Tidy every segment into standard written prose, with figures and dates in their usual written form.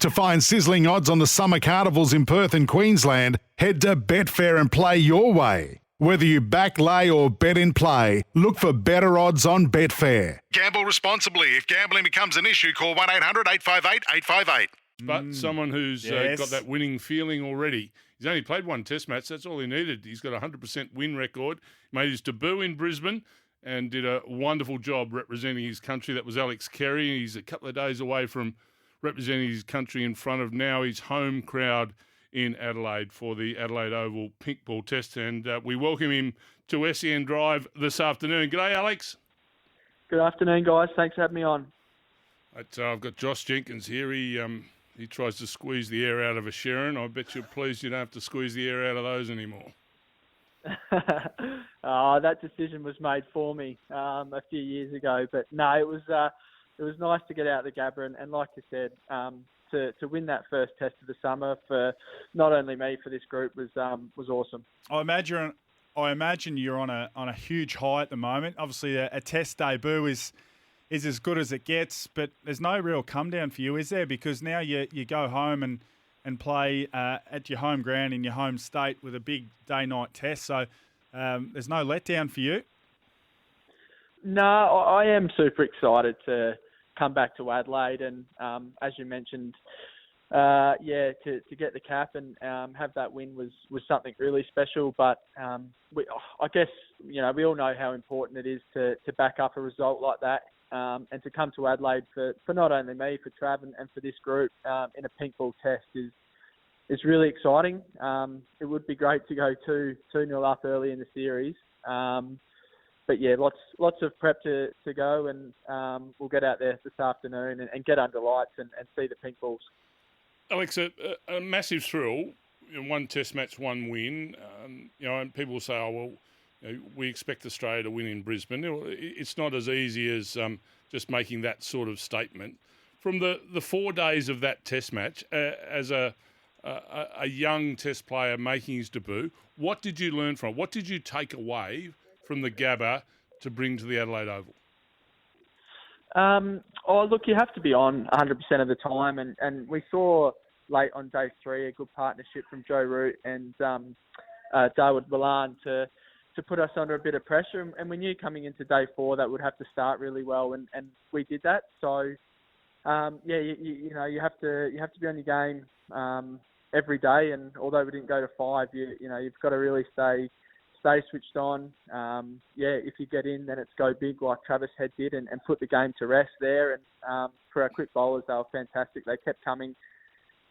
To find sizzling odds on the summer carnivals in Perth and Queensland, head to Betfair and play your way. Whether you back, lay or bet in play, look for better odds on Betfair. Gamble responsibly. If gambling becomes an issue, call 1-800-858-858. But someone who's Yes. got that winning feeling already. He's only played one test match. That's all he needed. He's got a 100% win record. Made his debut in Brisbane and did a wonderful job representing his country. That was Alex Carey. He's a couple of days away from representing his country in front of now his home crowd in Adelaide for the Adelaide Oval Pink Ball Test. And we welcome him to SEN Drive this afternoon. G'day, Alex. Good afternoon, guys. Thanks for having me on. I've got Josh Jenkins here. He tries to squeeze the air out of a Sharon. I bet you're pleased you don't have to squeeze the air out of those anymore. That decision was made for me a few years ago. But no, it was nice to get out the Gabba and like you said, to win that first test of the summer for not only me, for this group was awesome. I imagine you're on a huge high at the moment. Obviously, a test debut is as good as it gets, but there's no real come down for you, is there? Because now you go home and play at your home ground in your home state with a big day-night test. So there's no letdown for you. No, I am super excited to come back to Adelaide and, as you mentioned, to get the cap and have that win was something really special. But I guess, we all know how important it is to back up a result like that and to come to Adelaide for not only me, for Trav and for this group in a pink ball test is really exciting. It would be great to go 2-0 up early in the series. But yeah, lots of prep to go, and we'll get out there this afternoon and get under lights and see the pink balls. Alex, a massive thrill. One test match, one win. And people will say, "Oh well, we expect Australia to win in Brisbane." It's not as easy as just making that sort of statement. From the 4 days of that test match, as a young test player making his debut, what did you learn from it? What did you take away from the Gabba to bring to the Adelaide Oval? Look, you have to be on 100% of the time, and we saw late on day 3 a good partnership from Joe Root and Dawood Milan to put us under a bit of pressure, and we knew coming into day 4 that would have to start really well, and we did that. So you have to be on your game every day, and although we didn't go to 5, you've got to really stay switched on. If you get in, then it's go big like Travis Head did and put the game to rest there. And for our quick bowlers, they were fantastic. They kept coming.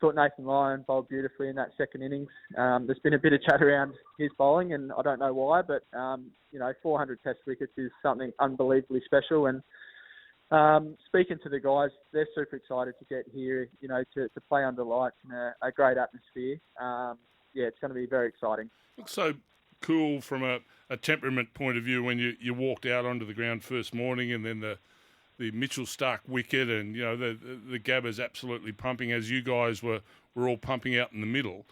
Thought Nathan Lyon bowled beautifully in that second innings. There's been a bit of chat around his bowling, and I don't know why, but 400 test wickets is something unbelievably special. And speaking to the guys, they're super excited to get here, to play under lights in a great atmosphere. It's going to be very exciting. Looks so cool from a temperament point of view when you walked out onto the ground first morning, and then the Mitchell Starc wicket, and the Gabba's absolutely pumping as you guys were all pumping out in the middle.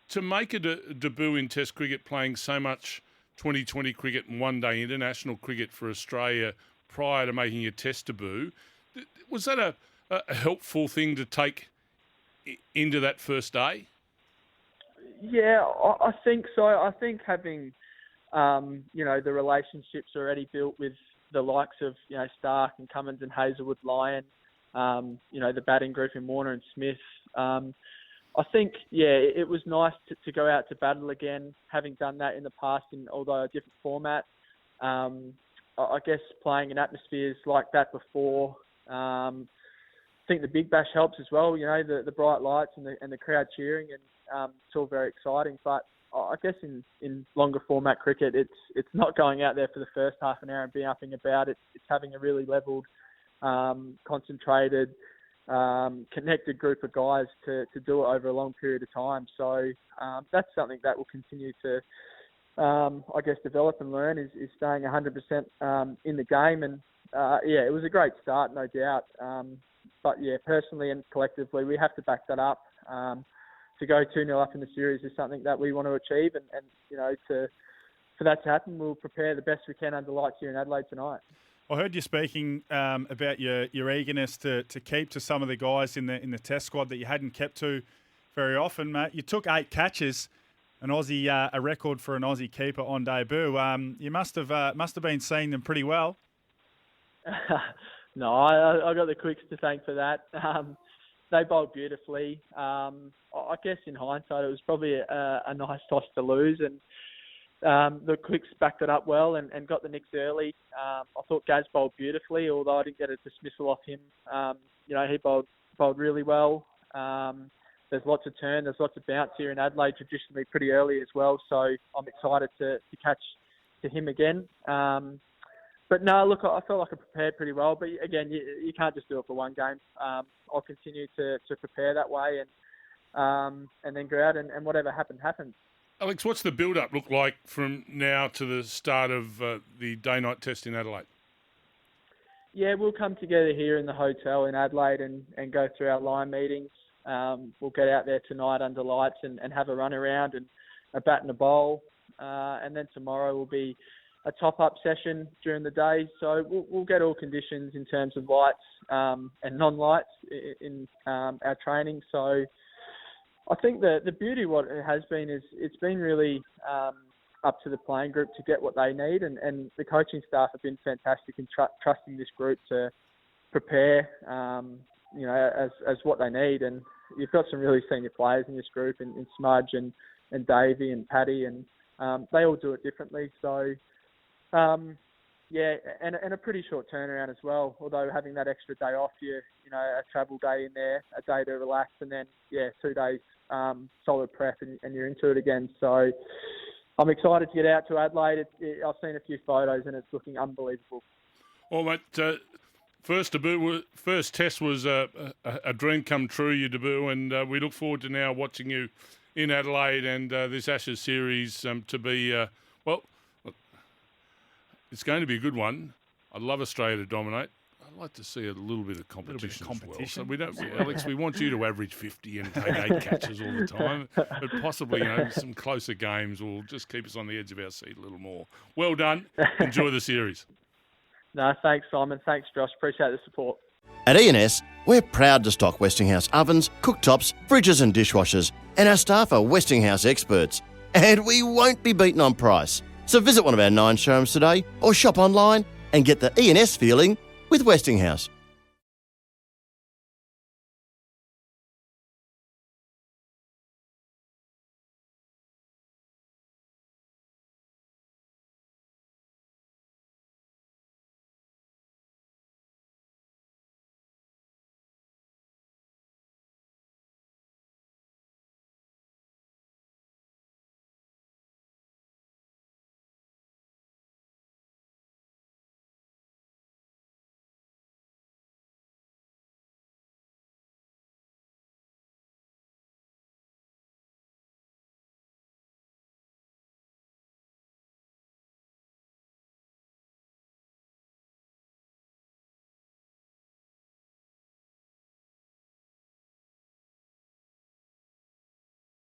To make a debut in Test cricket, playing so much 2020 cricket and one-day international cricket for Australia prior to making your Test debut, was that a helpful thing to take into that first day? Yeah, I think so. I think having, the relationships already built with the likes of, Starc and Cummins and Hazelwood, Lyon, the batting group in Warner and Smith. I think, it was nice to go out to battle again, having done that in the past in, although a different format. I guess playing in atmospheres like that before. I think the Big Bash helps as well, the bright lights and the crowd cheering, and it's all very exciting. But I guess in longer format cricket, it's not going out there for the first half an hour and being up and about. It's having a really levelled, concentrated, connected group of guys to do it over a long period of time. So that's something that will continue to, develop and learn is staying 100% in the game. And it was a great start, no doubt. But personally and collectively, we have to back that up. To go 2-0 up in the series is something that we want to achieve, and for that to happen, we'll prepare the best we can under lights here in Adelaide tonight. I heard you speaking about your eagerness to keep to some of the guys in the test squad that you hadn't kept to very often, mate. You took 8 catches, an Aussie, a record for an Aussie keeper on debut. You must have been seeing them pretty well. No, I got the Quicks to thank for that. They bowled beautifully. I guess in hindsight, it was probably a nice toss to lose, and the Quicks backed it up well and got the nicks early. I thought Gaz bowled beautifully, although I didn't get a dismissal off him. He bowled really well. There's lots of turn, there's lots of bounce here in Adelaide, traditionally pretty early as well. So I'm excited to catch to him again. But no, look, I felt like I prepared pretty well. But again, you can't just do it for one game. I'll continue to prepare that way and then go out and whatever happens. Alex, what's the build-up look like from now to the start of the day-night test in Adelaide? Yeah, we'll come together here in the hotel in Adelaide and go through our line meetings. We'll get out there tonight under lights and have a run around and a bat and a bowl. And then tomorrow will be a top-up session during the day. So we'll get all conditions in terms of lights and non-lights in our training. So I think the beauty of what it has been is it's been really up to the playing group to get what they need. And the coaching staff have been fantastic in trusting this group to prepare, as what they need. And you've got some really senior players in this group in Smudge and Davey and Paddy, and they all do it differently. So, and a pretty short turnaround as well. Although having that extra day off, a travel day in there, a day to relax, and then 2 days solid prep, and you're into it again. So I'm excited to get out to Adelaide. I've seen a few photos, and it's looking unbelievable. Well, mate, first test was a dream come true, your debut, and we look forward to now watching you in Adelaide and this Ashes series to be, it's going to be a good one. I'd love Australia to dominate. I'd like to see a little bit of competition as well. So we don't, Alex, we want you to average 50 and take 8 catches all the time, but possibly, some closer games will just keep us on the edge of our seat a little more. Well done. Enjoy the series. No, thanks, Simon. Thanks, Josh. Appreciate the support. At E&S, we're proud to stock Westinghouse ovens, cooktops, fridges and dishwashers, and our staff are Westinghouse experts. And we won't be beaten on price. So visit one of our 9 showrooms today or shop online and get the E&S feeling with Westinghouse.